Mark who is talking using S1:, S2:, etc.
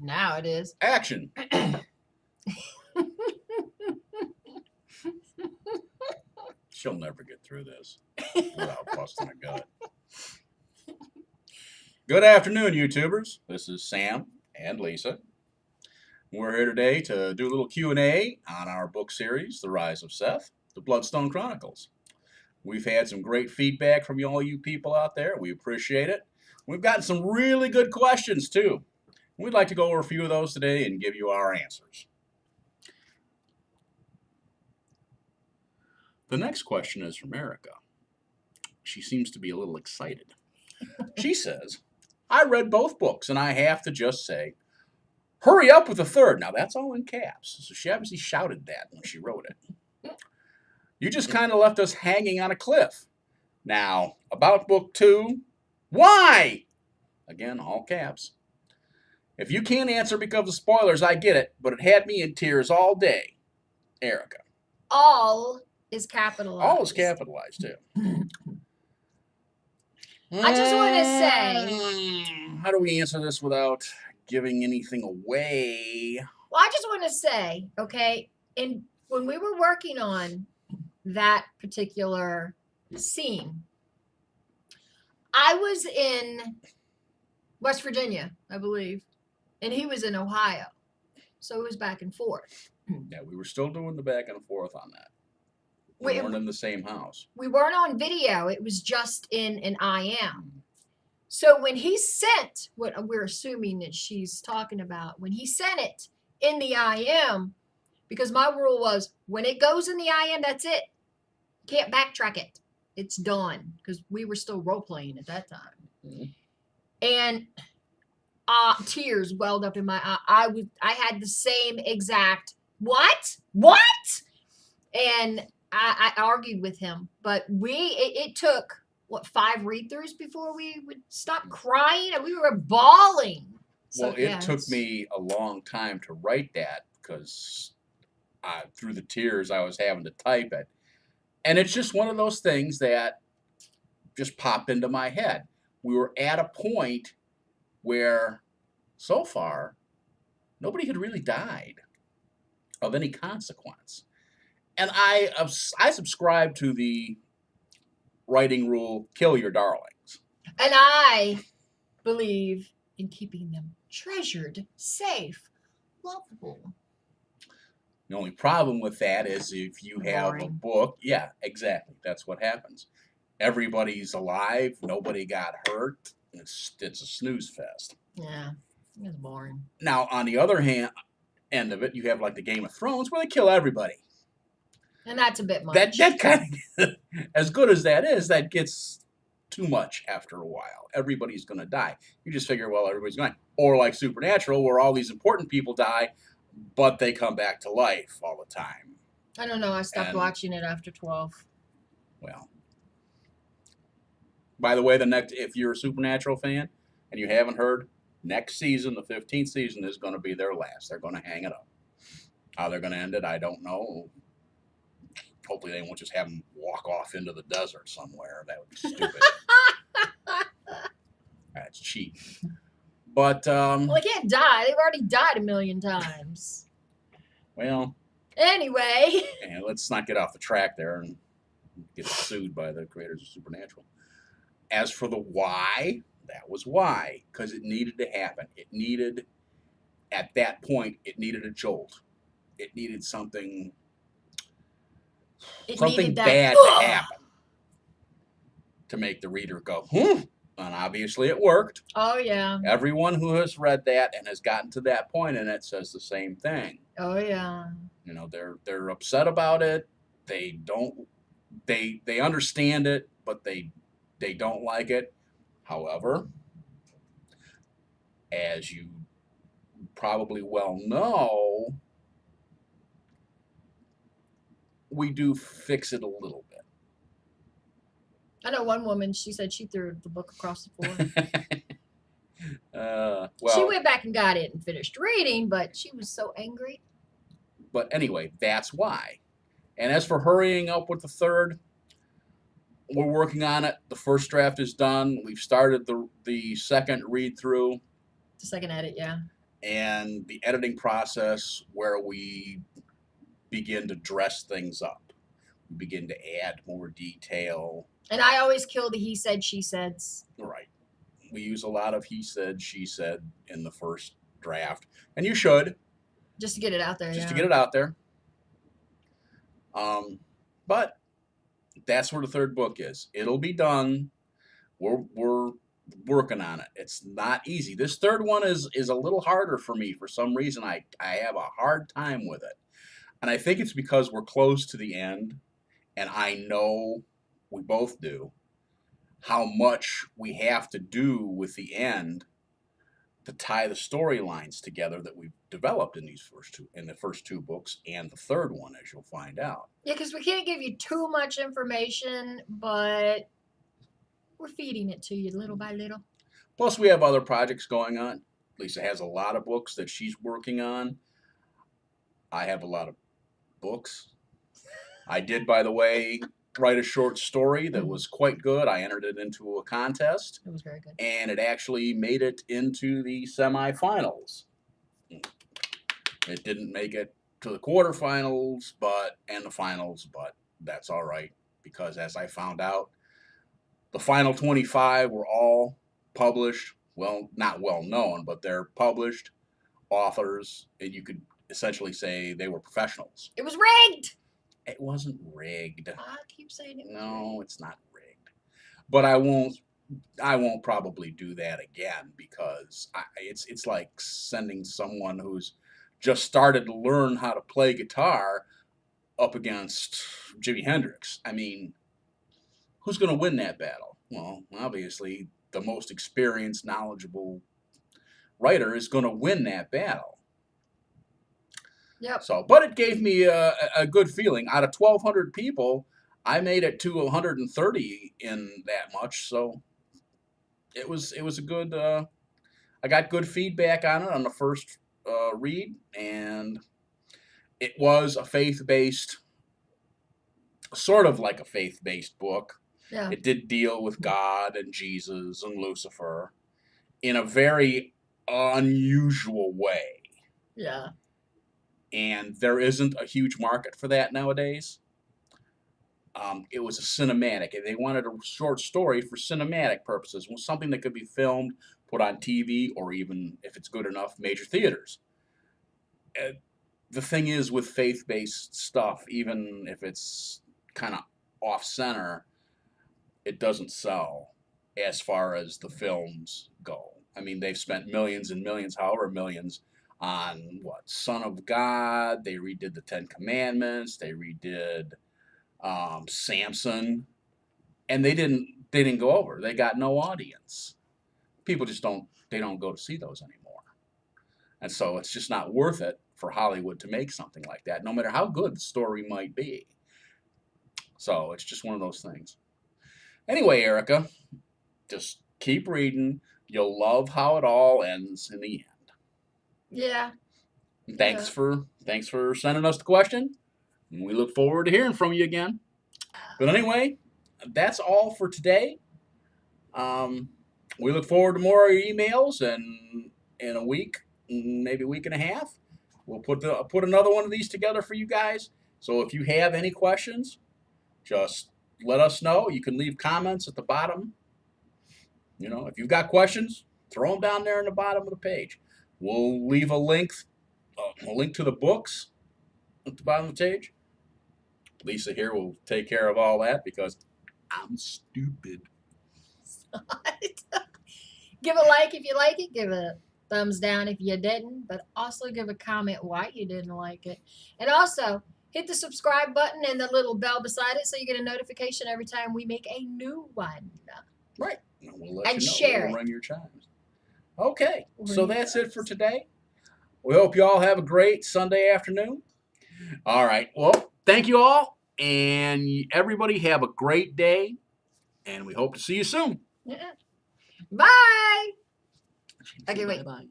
S1: Now it is.
S2: Action. She'll never get through this without busting a gut. Good afternoon, YouTubers. This is Sam and Lisa. We're here today to do a little Q&A on our book series, The Rise of Seth, The Bloodstone Chronicles. We've had some great feedback from all you people out there. We appreciate it. We've gotten some really good questions, too. We'd like to go over a few of those today and give you our answers. The next question is from Erica. She seems to be a little excited. She says, I read both books, and I have to just say, hurry up with the third. Now, that's all in caps, so she obviously shouted that when she wrote it. You just kind of left us hanging on a cliff. Now, about book 2, why? Again, all caps. If you can't answer because of spoilers, I get it, but it had me in tears all day. Erica.
S1: All is capitalized.
S2: All is capitalized, too.
S1: I just want to say,
S2: how do we answer this without giving anything away?
S1: well, I just want to say, okay, when we were working on that particular scene, I was in West Virginia, I believe, and he was in Ohio. So it was back and forth.
S2: Yeah, we were still doing the back and forth on that. We weren't in the same house.
S1: We weren't on video. It was just in an IM. So when he sent what we're assuming that she's talking about, when he sent it in the IM, because my rule was when it goes in the IM, that's it. Can't backtrack it. It's done, because we were still role playing at that time. Mm-hmm. And tears welled up in my eye. I had the same exact what? And I argued with him, but it took what 5 read-throughs before we would stop crying, and we were bawling.
S2: Well, it took me a long time to write that because through the tears I was having to type it, and it's just one of those things that just popped into my head. We were at a point where, so far, nobody had really died of any consequence. And I subscribe to the writing rule, kill your darlings.
S1: And I believe in keeping them treasured, safe, lovable.
S2: The only problem with that is if you have a book, yeah, exactly. That's what happens. Everybody's alive. Nobody got hurt. It's a snooze fest.
S1: Yeah, it's boring.
S2: Now, on the other end of it, you have like the Game of Thrones where they kill everybody.
S1: And that's a bit much.
S2: That kind of, as good as that is, that gets too much after a while. Everybody's going to die. You just figure, well, everybody's going. Or like Supernatural, where all these important people die, but they come back to life all the time.
S1: I don't know. I stopped watching it after 12.
S2: Well, by the way, if you're a Supernatural fan and you haven't heard, next season, the 15th season, is going to be their last. They're going to hang it up. How they're going to end it, I don't know. Hopefully they won't just have them walk off into the desert somewhere. That would be stupid. That's cheap. But
S1: well, they can't die. They've already died a million times.
S2: Well.
S1: Anyway.
S2: And let's not get off the track there and get sued by the creators of Supernatural. As for the why, that was why. Because it needed to happen. At that point, it needed a jolt. It needed something bad to happen to make the reader go, and obviously it worked.
S1: Oh, yeah.
S2: Everyone who has read that and has gotten to that point in it says the same thing.
S1: Oh, yeah.
S2: You know, they're upset about it. They understand it, but they don't like it. However, as you probably well know, we do fix it a little bit.
S1: I know one woman, she said she threw the book across the floor.
S2: Well,
S1: she went back and got it and finished reading, but she was so angry.
S2: But anyway, that's why. And as for hurrying up with the third, we're working on it. The first draft is done. We've started the second read through.
S1: The second edit, yeah.
S2: and the editing process where we begin to dress things up. We begin to add more detail.
S1: And I always kill the he said, she says.
S2: Right. We use a lot of he said, she said in the first draft. And you should.
S1: Just to get it out there.
S2: Just to
S1: yeah.
S2: get it out there. But that's where the third book is. It'll be done. We're working on it. It's not easy. This third one is a little harder for me. For some reason, I have a hard time with it. And I think it's because we're close to the end. And I know we both do how much we have to do with the end to tie the storylines together that we've developed in the first two books and the third one, as you'll find out.
S1: Yeah, because we can't give you too much information, but we're feeding it to you little by little.
S2: Plus, we have other projects going on. Lisa has a lot of books that she's working on. I have a lot of books. I did, by the way, write a short story that was quite good. I entered it into a contest.
S1: It was very good.
S2: And it actually made it into the semifinals. It didn't make it to the quarterfinals and the finals, but that's all right, because as I found out, the final 25 were all published, well, not well known, but they're published authors, and you could essentially say they were professionals.
S1: It was rigged.
S2: It wasn't rigged.
S1: I keep saying it was
S2: No,
S1: rigged.
S2: it's not rigged. But I won't probably do that again, because it's like sending someone who's just started to learn how to play guitar up against Jimi Hendrix. I mean, who's going to win that battle? Well, obviously, the most experienced, knowledgeable writer is going to win that battle.
S1: Yep.
S2: So, but it gave me a good feeling. Out of 1,200 people, I made it to 130 in that much. So it was a good. I got good feedback on it on the first read, and it was a faith-based, sort of like a faith-based book.
S1: Yeah.
S2: It did deal with God and Jesus and Lucifer in a very unusual way.
S1: Yeah.
S2: And there isn't a huge market for that nowadays. It was a cinematic. They wanted a short story for cinematic purposes, something that could be filmed, put on TV, or even, if it's good enough, major theaters. The thing is with faith-based stuff, even if it's kind of off-center, it doesn't sell as far as the films go. I mean, they've spent millions and millions, however millions, on Son of God. They redid the Ten Commandments. They redid Samson, and they didn't go over. They got no audience. People just don't go to see those anymore, and so it's just not worth it for Hollywood to make something like that, no matter how good the story might be. So it's just one of those things. Anyway, Erica, just keep reading. You'll love how it all ends in the end.
S1: Yeah.
S2: Thanks for sending us the question. And we look forward to hearing from you again. But anyway, that's all for today. We look forward to more of your emails, and in a week, maybe a week and a half, we'll put another one of these together for you guys. So if you have any questions, just let us know. You can leave comments at the bottom. If you've got questions, throw them down there in the bottom of the page. We'll leave a link to the books at the bottom of the page. Lisa here will take care of all that because I'm stupid.
S1: Give a like if you like it. Give a thumbs down if you didn't. But also give a comment why you didn't like it. And also hit the subscribe button and the little bell beside it so you get a notification every time we make a new one.
S2: Right. We'll let
S1: And
S2: you know.
S1: share
S2: We'll
S1: it.
S2: ring your chimes. Okay. So
S1: Ring your
S2: that's it
S1: chimes.
S2: for today. We hope you all have a great Sunday afternoon. All right. Well, thank you all. And everybody have a great day. And we hope to see you soon.
S1: Yeah. Bye. Okay, wait.
S2: Bye-bye.